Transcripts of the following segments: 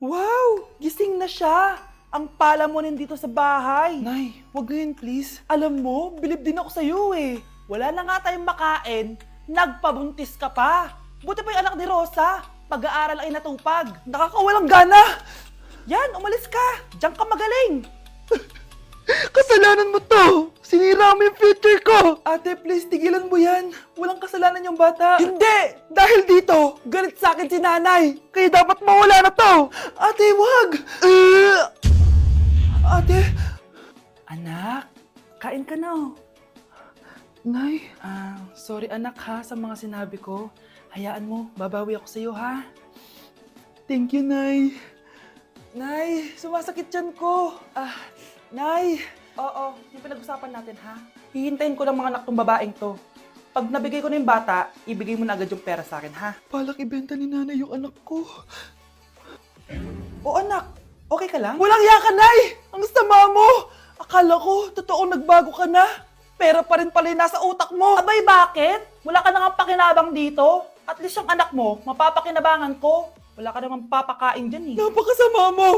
Wow! Gising na siya! Ang pala mo nandito sa bahay. Nay, wag ngayon please. Alam mo, bilib din ako sa'yo eh. Wala na nga tayong makain, nagpabuntis ka pa. Buti pa yung anak ni Rosa, pag-aaral ay natupag. Nakakawalang gana! Yan, umalis ka! Diyan ka magaling! Kasalanan mo to! Sinira mo yung future ko! Ate, please, tigilan mo yan. Walang kasalanan yung bata. Hindi! Dahil dito, galit sa akin si nanay! Kaya dapat mawala na to! Ate, wag! Ate! Anak, kain ka na oh. Nay, Sorry anak ha sa mga sinabi ko. Hayaan mo, babawi ako sa'yo ha. thank you, Nay. Nay, sumasakit yan ko. Nay. Oo, yung pinag-usapan natin ha. Hihintayin ko ng mga anak tong babaeng to. Pag nabigay ko na yung bata, ibigay mo na agad yung pera sa akin ha. Balak ibenta ni nanay yung anak ko. O anak, okay ka lang? Walang iya ka, Nay! Ang sama mo! Akala ko, totoong nagbago ka na. Pera pa rin pala yung nasa utak mo. Abay, bakit? Wala ka na nga pakinabang dito. At least yung anak mo, mapapakinabangan ko. Wala ka namang papakain dyan eh. Napakasama mo!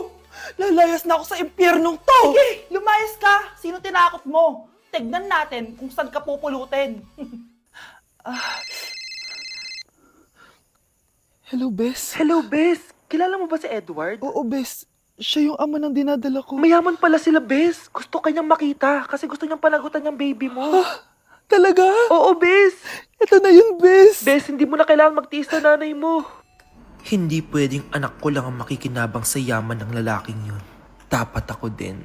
Lalayas na ako sa impyernong to! Sige, lumayas ka. Sino tinakot mo? Tignan natin kung saan ka pupulutin. Hello, Bes. Hello, Bes! Kilala mo ba si Edward? Oo, Bes. Siya yung ama ng dinadala ko. Mayaman pala sila, Bes. Gusto kanyang makita kasi gusto niyang panagutan yung baby mo. Talaga? Oo, Bes! Ito na yun, Bes. Bes, hindi mo na kailangan magtiis na nanay mo. Hindi pwedeng anak ko lang ang makikinabang sa yaman ng lalaking yun. Dapat ako din.